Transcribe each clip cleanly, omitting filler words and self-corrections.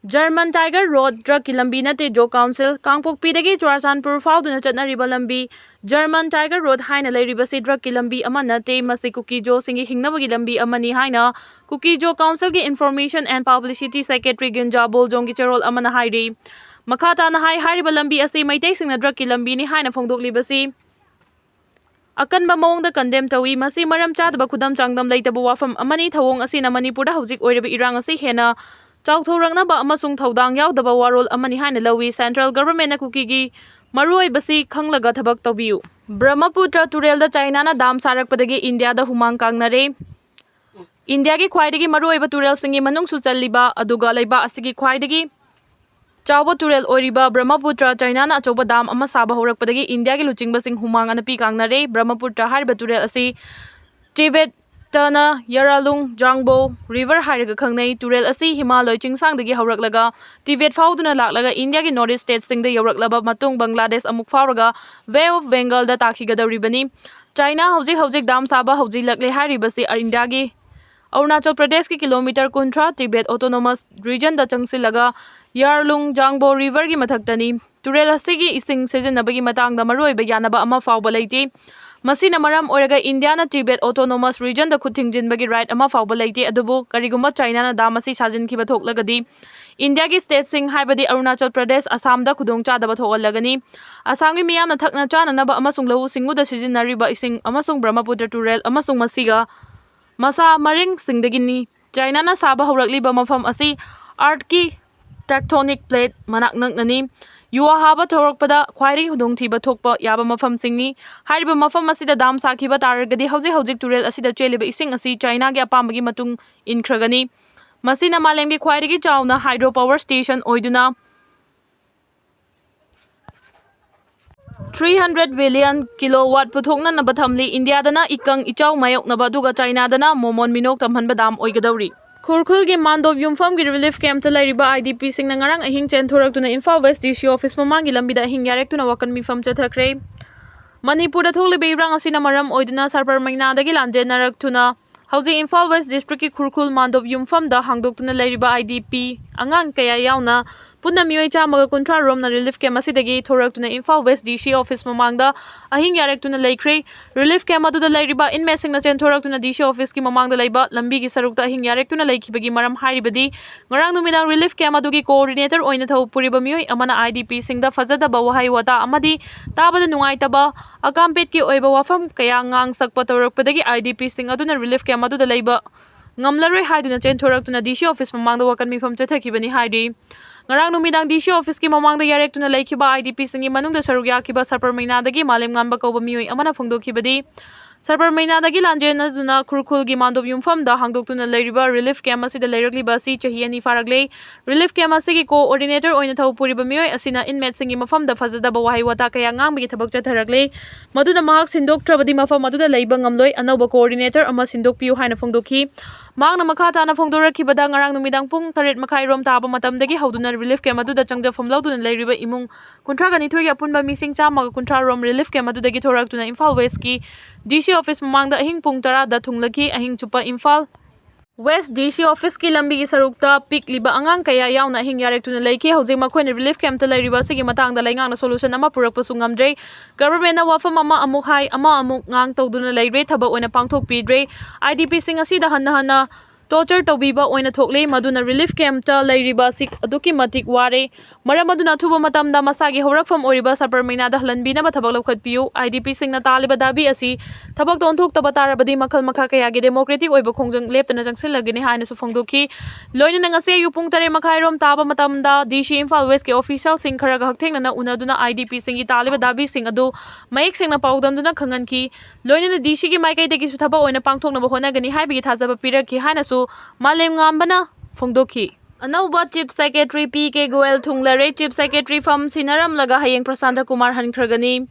German Tiger Road Drug Lambi Nate Jo Council Kangpokpidagi Churachandpur fauduna chatnariba lambi German Tiger Road haina leiribasi drug lambi ama nate masi Kuki Jo singi hingnabagi lambi amani haina Kuki Jo Council gi Information and Publicity Secretary Ginja Boljong gi charol amana hairi Makata na hariba lambi ase maitai singna drug lambi ni haina phongdoklibasi Akanba mawongda condemn tawi masi maram chadaba khudam changdam leitaba wafam amani thawong asina Manipur da hauzik oirabi irang ase hena Chauthorangna amasung thaudang yaudaba warol amani haina lawi Central Government na Kuki gi maroi basi khanglaga thabak tawbiu Brahmaputra Turel da China na dam sarakpadagi India da humang kangnare India gi khwaidagi maroi ba turel singi manung su challiba aduga leiba asigi khwaidagi Chawba Turel oiriba Brahmaputra China na achoba dam ama saba horakpadagi India gi luchingba sing humang anapi kangnare Brahmaputra hariba turel asi Tibet Tana Yaralung Jangbo River Hairaga Khangnei Turel asi Himalaya chingsangdagi hawraklaga Tibet fauduna laklaga India gi Northeast states singda yawraklaba matung Bangladesh amuk fauraga Bay of Bengal da takhigadawribani China hauzik dam saba haujilakle haribasi India gi Arunachal Pradesh ki kilometer kuntra Tibet Autonomous Region da changsilaga Yarlung Jangbo River gi mathaktani Turel asi gi ising sizinabagi matangda maroiba yanaba ama fauba leiti Masina maram oraga India na Tibet Autonomous Region da kuthingjinbagi right ama fauba leite adubu karigumba China na damasi sajin khiba thoklagadi India gi state sing haibadi Arunachal Pradesh Assam da khudong chadaba thokalagani Assam gi miyam na thakna chana naba amasung lahu singu da sijinariba ising amasung Brahmaputra Turel amasung masiga masa maring singdagini China na saba haurakliba mafam asi art ki tectonic plate manak nangani Yuwa haba thorakpada khwairi hudong thiba thokpa yaba mafam singni hariba mafam asida dam sakhiba taragadi hauzik turel asida cheliba ising asi China gi apambagi matung inkragani masina malemgi khwairi gi chawna hydropower station oiduna 300 billion kilowatt puthokna nabathamli India dana ikang ichaw mayok nabaduga China dana momon minok tamhanba dam oigadawri Khurkhul gi Mandob Yumfam gi relief camp ta lairiba IDP sing na ngarang ahing chen thorak tuna Imphal West DC office mamangi lambida ahing yarek tuna wakan mifam chathakre Manipur da thole beirang asina maram oiduna sarpar maina dagi lanje narak tuna hauji Imphal West district ki Khurkhul Mandob Yumfam da hangdok tuna lairiba IDP angang kaya yauna punna mioi chamaga kuntra rom na relief camp asidagi thorak tuna Imphal West DC office mamangda ahing yarek tuna laikre relief camp adu da lairiba in messing na chen thorak tuna DC office ki mamangda laiba lambi gi sarukta ahing yarek tuna laikhibagi maram haribadi ngarang numidang relief camp adu gi coordinator oina thau puriba mioi amana IDP singda fazada ba wahai wata amadi tabada nungai taba akampet ki oiba wafam kaya ngang sakpa thorak padagi IDP sing adu na relief camp adu da laiba ngamlaroi haiduna chen thorak tuna DC office mamangda wakan mifam chathakibani haidi Ngarang numidang DC office ki mamangda yarek tuna laikhiba IDP singi manungda saruk yakiba sarpar mainadagi malem ngamba kauba mioi amana phongdokhibadi sarpar mainadagi lanjen aduna Khurkhul gi Mandob Yumfam da hangdok tuna lairiba relief camp asida lairakliba si chahi ani faragle relief camp asigi coordinator oina thau puriba mioi asina inmate singi mafam da fazada ba wahai wata kaya ngang bi thabak chatharagle maduna mahak sindok trabadi mafam aduda leiba ngamloi anoba coordinator ama sindok piu haina phongdokhi Magna makata na phongdorakhibada ngarang numidang pung 3 makhai rom taba matamdagi hauduna relief camp aduda changja famlauduna lairiba imung kuntra gani thogi apunba mising chamaga kuntra rom relief camp adudagi thoraktuna Imphal West ki DC office mamangda ahing pung 10 da thunglaki ahing chupa Imphal West DC office ki lambi gi sarukta pik liba angang kaya yauna ahing yarek tuna leiki hauji makhoi relief camp ta lairiba sigi matang da laingang na solution ama purak pasu ngamdre government na wafam ama amuk hai ama amuk ngang tawduna laire thaba oina pangthok pidre IDP sing asi da hanna torture tawbiba oina thokle maduna relief camp ta lairiba sik aduki matik ware maram aduna thuba matamda masagi horakfam oriba sarpar maina da hlanbina ba thabak lokhat piu IDP sing na taliba dabi asi thabak don thok taba tarabadi makhal makha kaya ge democratic oiba khongjang leptana jangsil lagini haina su phongdoki loina nang ase yu pung 3 makhai rom taba matamda DC Imphal West ke official sing kharaga hakthengna na unaduna IDP sing gi taliba dabi sing adu mayek sing na paudam duna khangan ki loina na DC gi maikai de gi su thaba oina pangthok na ba hona gani haibi gi thajaba pirak ki haina su malem ngambana phongdoki Anauba Chief Secretary PK Goel Thunglare Chief Secretary Fam Sinaram laga hayeng Prasanta Kumar Hankragani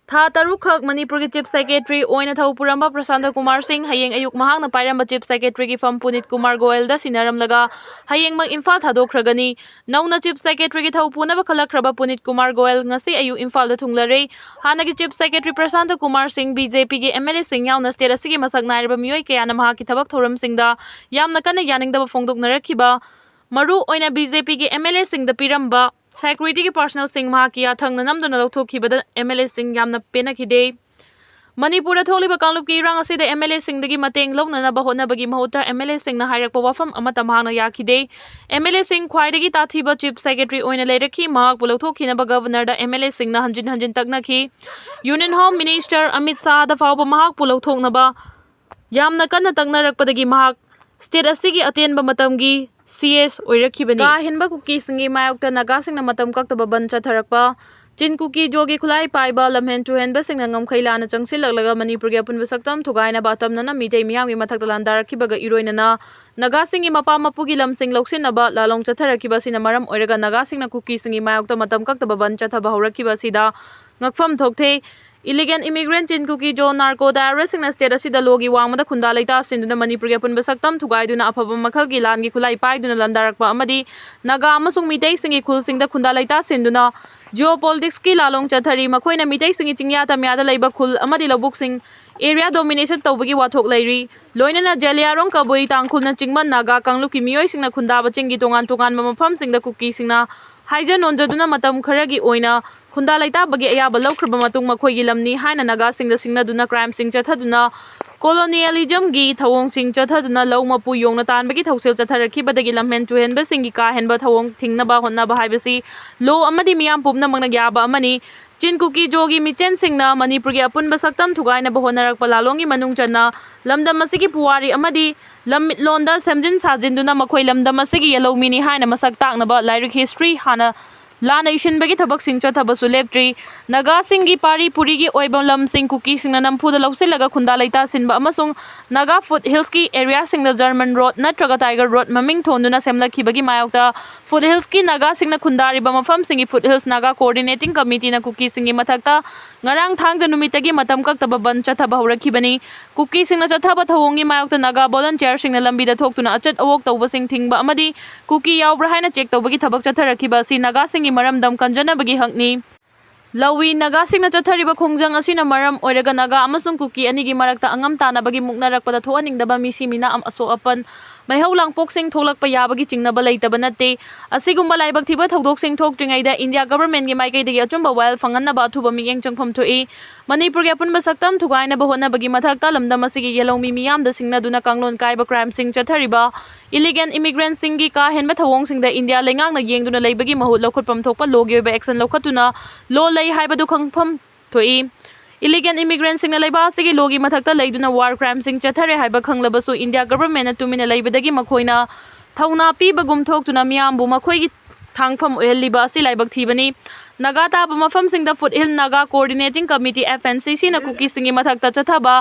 Tha tarukhak Manipur ki Chief Secretary oina thau puramba Prasanta Kumar Singh hayeng ayuk mahang na pairamba Chief Secretary ki Fam Punit Kumar Goel da Sinaram laga hayeng mag Imphal thadokragani nauna Chief Secretary ki thau puna ba khalakhraba Punit Kumar Goel ngasi ayu Imphal da thunglare hana ki Chief Secretary Prasanta Kumar Singh BJP ki MLA Singh yauna state asigi masak nairba mioi kaya na mahak ki thabak thoram singda yamna kana yaningda ba phongdok narakhiba Maru oina BJP ki MLA sing da piramba security ki personal sing ma ki athang na namduna lauthokibada MLA sing yamna penakide. Manipur da tholiba kanglup ki rang asida MLA sing dagi mateng lawna ba hotnabagi mahuta MLA sing na hairakpa wafam amata mahangna yakide. MLA sing khwaidagi tathiba chief secretary oina leirakhi mahak bulauthokhinaba governor da MLA sing na hanjin taknakhi. Union Home Minister Amit Shah da fawba mahak bulauthoknaba yamna kanna taknarakpadagi mahak state asigi atenba matamgi CS oirakibani. Ka Henba Kukisingi Mayokta Naga sing na matam kaktaba ban chatharakpa Chin Kuki jogi khulai paiba lamhen tu henba sing ngam khailana changsilaglaga Manipur ge punba saktam thugaina ba tamna na mitei miyang mi mathak dalandarakhibaga iroina na Naga singi mapa mapugi lam sing loksinaba lalong chatharakhiba sina maram oiraga Naga sing na Kukisingi Mayokta matam kaktaba ban chathaba horakhiba sida ngakfam thokthei. Illegal immigrant Chin Kuki jo narco terrorist sing na state asida logi wangmada khunda leita sinduna Manipur ge punba saktam thugaiduna afaba makhal gi lan gi khulai paiduna landarakpa amadi Naga amasung mitei singi khul singda khunda leita sinduna geopolitics ki lalong chathari makhoina mitei singi chingya tamyada leiba khul amadi lobuk sing area domination tawbagi wathok leiri loinana jaliarong kabui tangkhul na chingman Naga kanglup ki miyoi singna khunda ba chingi tongan mafam singda Kuki singna haijan onjaduna matam kharagi oina khunda leita bagi ayaba laukhruba matung makhoigi lamni haina Naga singda singnaduna crime sing chathaduna colonialism gi thawong sing chathaduna lawmapu yongna tanbagi thausil chatharakibadagi lamhen tu henba singi ka henba thawong thingnaba honnaba haibasi lo amadi miyam pumna mangna gyaba amani Chin Kuki jogi michen singna Manipur gi apunba saktam thugaina ba honarakpa lalongi manung channa lamdam asigi puwari amadi lamit londa semjin sajinduna makhoi lamdam asigi yellow mini haina masak taknaba lyric history hana Lana ishinbagi thabak sing chathabasu leptri Naga singi pari puri gi oibam lam sing Kuki singna nampuda lausilaga khunda leita sinba amasung Naga foothills ki area singna German road natraga tiger road maming thonduna semlakhibagi Mayokta foothills ki Naga singna khundari ba mafam singi foothills Naga coordinating committee na Kuki singi mathakta ngarang thangda numitagi matam kaktaba ban chathaba horakhibani Kuki singna chathaba thawongi Mayokta Naga volunteer singna lambida thoktuna achat awok tawba sing thingba amadi Kuki yaubra haina check tawbagi thabak chatharakhiba si Naga singi maram dam kanjana bagi hakni Lawi Naga singna chathariba khongjang asina maram oiraga Naga amasung Kuki anigi marakta angam tana bagi muknarakpada thoaningdaba misi mina am aso apan maihau langpok sing tholakpa yabagi chingnaba leitaba natte asigumba laibak thiba thodok sing thoktringaida India government gi maikaidagi achumba wal fangannaba athuba miyeng changpham thoi Manipur gi apunba saktam thugaina ba honna bagi mathakta lamdam asigi yelomi miyam da singna duna kanglon kaiba crime sing chathariba illegal immigrant singi ka henba thawong singda India lengang na yengduna leibagi mahut lokhutpam thokpa logi ba action lokhatuna lo lei haibadu khangpham thoi Illegal immigrants sing na laiba asigi logi mathakta leiduna war crime sing chathare haiba khanglabasu India government na tumina leibadagi makhoina thauna pibagum thoktuna miyambu makhoigi thangpham ohelliba asi laibak thibani Naga taba mafam singda foothill Naga coordinating committee FNCC na Kuki singi mathakta chathaba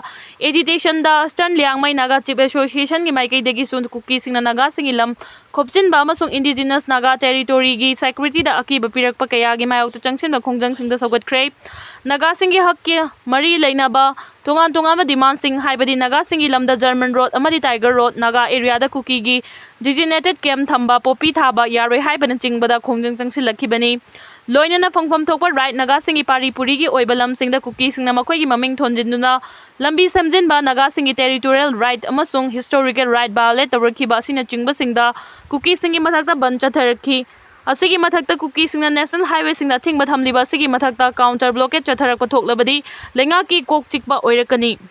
agitation da Eastern Liangmai Naga Chief Association gi maikaidagi sun Kuki singna Naga singi lam khopchin ba amasung indigenous Naga territory gi security da akiba pirakpa kaya gi Mayokta changsin ba khongjang singda sagatkhre Naga singi hakki mari leinaba tongan ma demand sing haibadi Naga singi lamda German road amadi Tiger road Naga area da Kuki gi designated camp thamba popi thaba yaroi haibana chingbada khongjang changsin lakhibani Loinana fangfam thokpa right Naga singi pari puri gi oibalam singda Kuki singna makhoi gi maming thonjinduna lambi samjin ba Naga singi territorial right amasung historical right violate tawrakhiba asina chingba singda Kuki singi mathakta ban chatharakhi asigi mathakta Kuki singna national highway singna thingba thamliba asigi mathakta counter blockade chatharakpa thoklabadi lenga ki kok chikpa oirakani